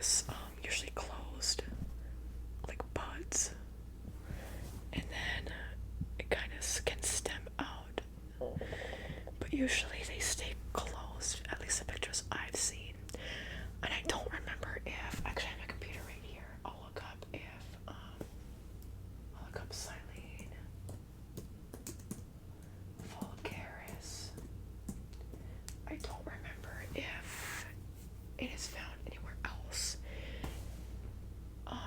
this, usually closed, like buds, and then it kind of can stem out, but usually they stay closed, at least the pictures I've seen. And I don't remember if, actually I have my computer right here, I'll look up Silene, Vulgaris. I don't remember if it is found anywhere else.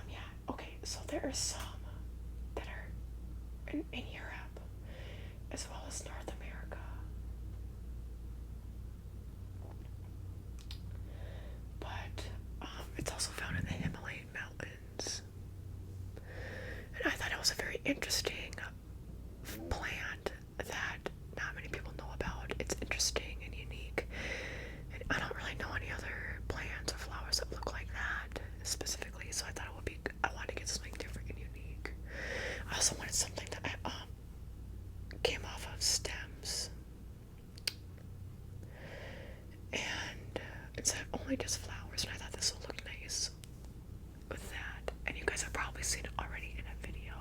Yeah, okay, so there are some that are in Europe as well as North America. But it's also found in the Himalayan mountains. And I thought it was a very interesting plant that not many people know about. It's interesting and unique. And I don't really know any other plants or flowers that look like that specifically, so I thought it would be, I wanted to get something different and unique. I also wanted something that came off of stems. And instead of only just flowers, and I thought this would look nice with that. And you guys have probably seen it already in a video.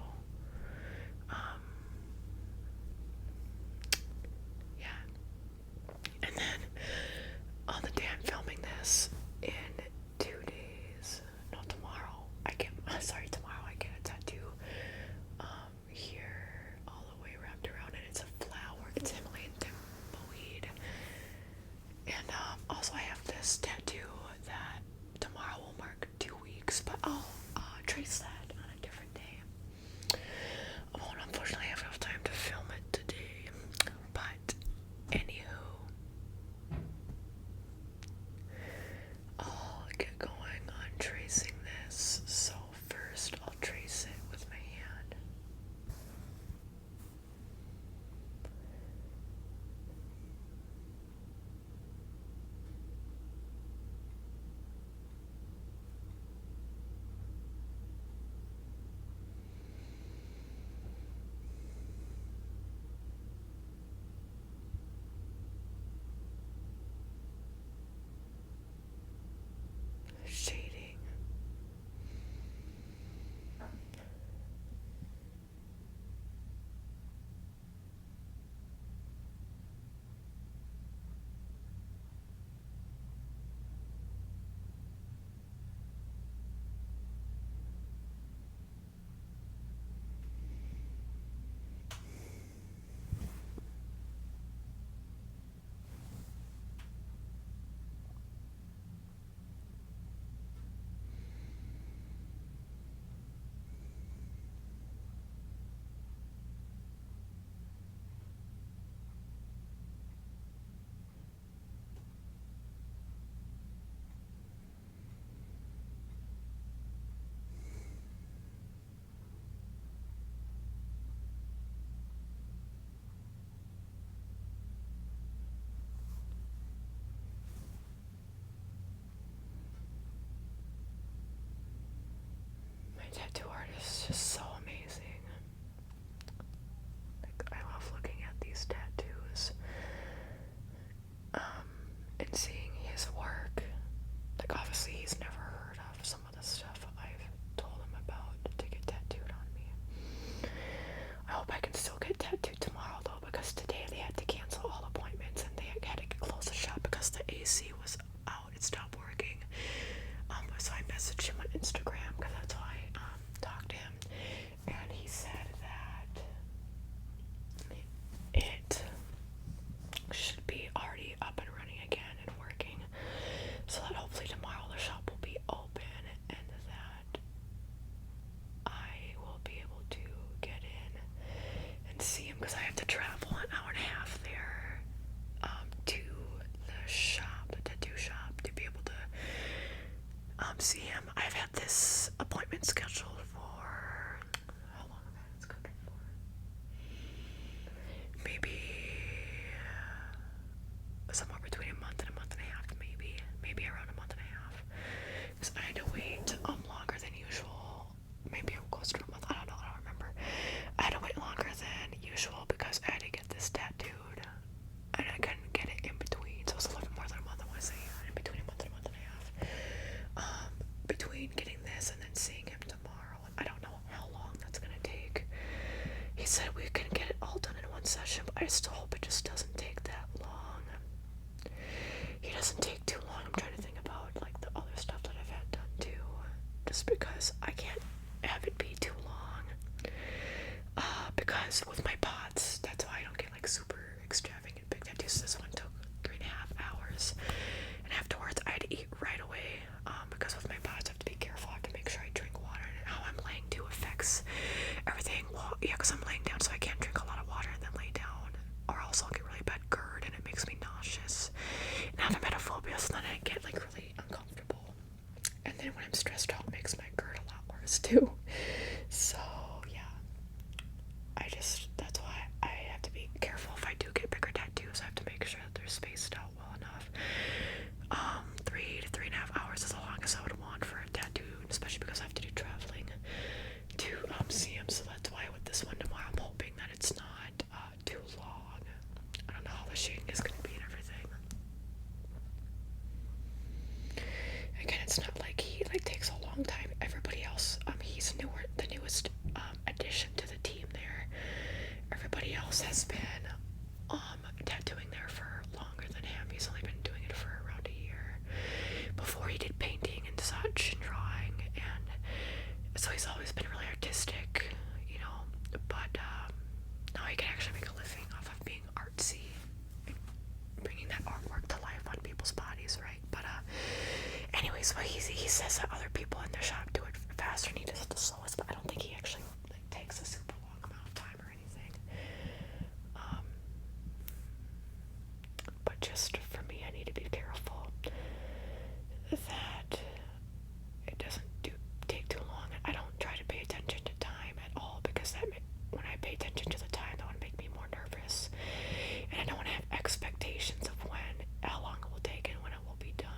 Yeah. And then on the day I'm filming this, in 2 days, no, tomorrow, tomorrow I get a tattoo here, all the way wrapped around, and it's a flower. It's Himalayan tumbleweed. And also I have this tattoo that tomorrow will mark 2 weeks, but I'll trace that on a different day. I won't unfortunately have enough time to film it today, but anywho, I'll get going on tracing this. So first I'll trace it with my hand. Shading. My tattoo artist is just so amazing. Like, I love looking at these tattoos. And seeing his work. Like, obviously he's never heard of some of the stuff I've told him about to get tattooed on me. I hope I can still get tattooed tomorrow though, because today they had to cancel all appointments and they had to close the shop because the AC was out. It stopped working. So I messaged him on Instagram because that's how I talked to him, and he said that it should be already up and running again and working, so that hopefully tomorrow the shop will be open and that I will be able to get in and see him, because I have to travel an hour and a half there to the shop, the tattoo shop, to be able to see him. I've had this appointment scheduled for, how long have I had it scheduled for? Maybe somewhere between a month and a half, maybe around a month and a half. Because I had to wait longer than usual. Maybe it was close to a month. I don't know. I don't remember. I had to wait longer than usual because I had to get this tattooed, and I couldn't get it in between. So it was a little bit more than a month. I want to say in between a month and a half. between getting this and then seeing him tomorrow. I don't know how long that's gonna take. He said we can get it all done in one session, but I still hope it just doesn't take that long. He doesn't take too long. I'm trying to think about like the other stuff that I've had done too, just because I can't have it be too long. Because with my pots, that's why I don't get like super extravagant big tattoos. This one took 3.5 hours, and afterwards I had to eat right away. Because with my pots, I have to be careful. I have to make sure I drink water, and how I'm laying too affects everything. Well, yeah, because I'm laying down, so I can't drink a lot of water and then lay down, or else I'll get really bad GERD, and it makes me nauseous. And I have emetophobia, so then I get like really uncomfortable. And then when I'm stressed out, it makes my GERD a lot worse too. So yeah, that's why I have to be careful if I do get bigger tattoos. I have to make sure that they're spaced out well enough. 3 to 3.5 hours is the longest I would want for a tattoo, especially because I have to do traveling to see him. So that's why with this one tomorrow, I'm hoping that it's not too long. I don't know how the shading is going to be and everything. Again, it's not like he like takes a long time. Everybody else, he's the newest addition to the team there. Everybody else has been tattooing there for longer than him. He's only been doing it for around a year. Before he did painting and such and drawing, and so he's always been really artistic, you know, but now he can actually make a living off of being artsy and bringing that artwork to life on people's bodies, right? But anyways, well, he says that other people in their shop do it faster and he does it the slowest, but I don't think he actually like takes a super long amount of time or anything. But just for me, I need to be careful that it doesn't take too long. I don't try to pay attention to time at all, because when I pay attention to the time, that would make me more nervous, and I don't want to have expectations of how long it will take and when it will be done.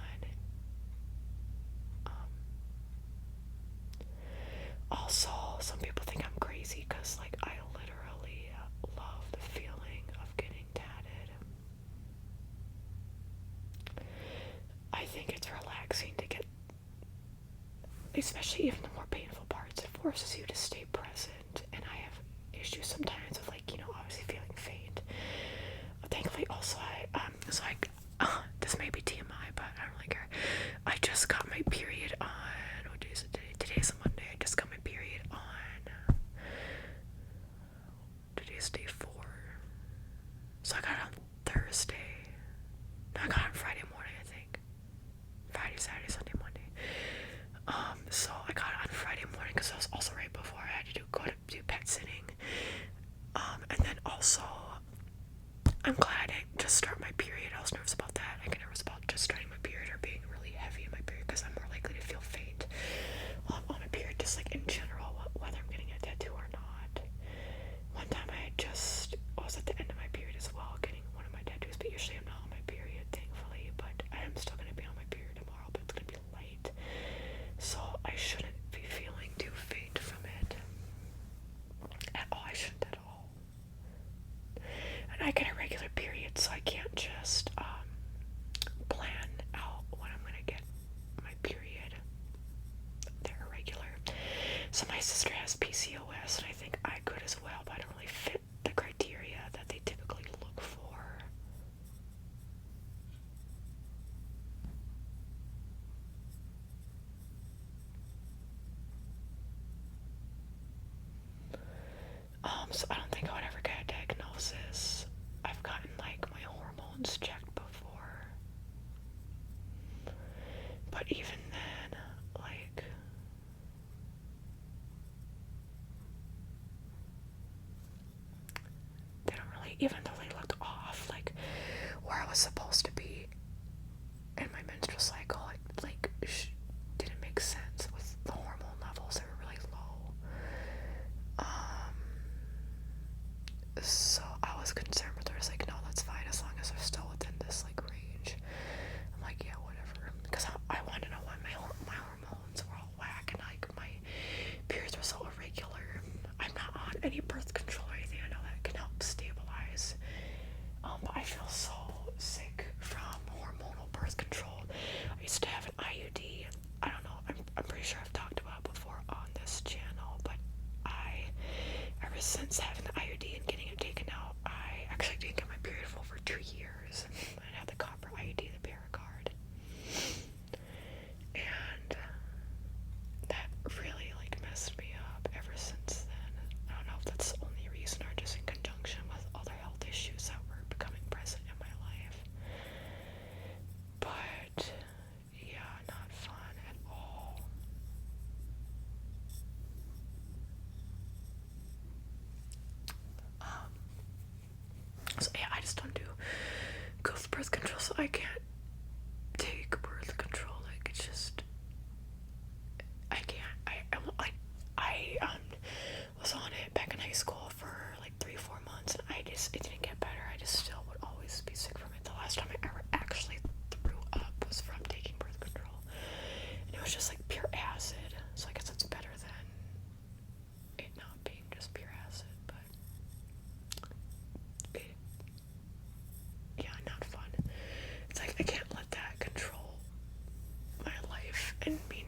Also, some people think I'm crazy because like I literally love the feeling of getting tatted. I think it's relaxing to get, especially even the more painful parts. It forces you to stay present, and I have issues sometimes with like, you know, obviously feeling faint. Thankfully, also this may be TMI, but I don't really care. I just got my period on, what day is it today? Today's a Monday. I just got my period on, today's day 4. So I got it on Thursday. No, I got it on Friday morning, I think. Friday, Saturday, Sunday, Monday. So I got it on Friday morning because that was also right before I had to go to do pet sitting. And then also, I'm glad I just start my period. I was nervous about that. I get nervous about just starting my period or being really heavy in my period because I'm more likely to feel faint on my period, just like in general, whether I'm getting a tattoo or not. One time I was at the end of my period as well, getting one of my tattoos, but usually I'm not on my period, thankfully, but I am still going to be on my period tomorrow, but it's going to be late, so I shouldn't be feeling too faint from it at all. I shouldn't at all. And I get a regular period, so I can't just plan out when I'm gonna get my period. They're irregular. So my sister has PCOS, and I think I could as well, but I don't really fit the criteria that they typically look for. So I don't think I would ever get a diagnosis. I've gotten like my hormones checked before, but even then, like, they don't really, even though they looked off, like where I was supposed to be in my menstrual cycle, like didn't make sense with the hormone levels. They were really low. So I was concerned, but they were like, no, that's fine as long as they're still within this like range. I'm like, yeah, whatever, because I wanted to know why my hormones were all whack and like my periods were so irregular. I'm not on any birth control or anything. I know that can help stabilize I can't take birth control. Like, it's just, I can't. I was on it back in high school for like 3-4 months, and it didn't get better. I just still would always be sick from it. The last time I ever actually threw up was from taking birth control, and it was just like pure acid. So I guess it's better than it not being just pure acid, but not fun. It's like I can't let that control my life and me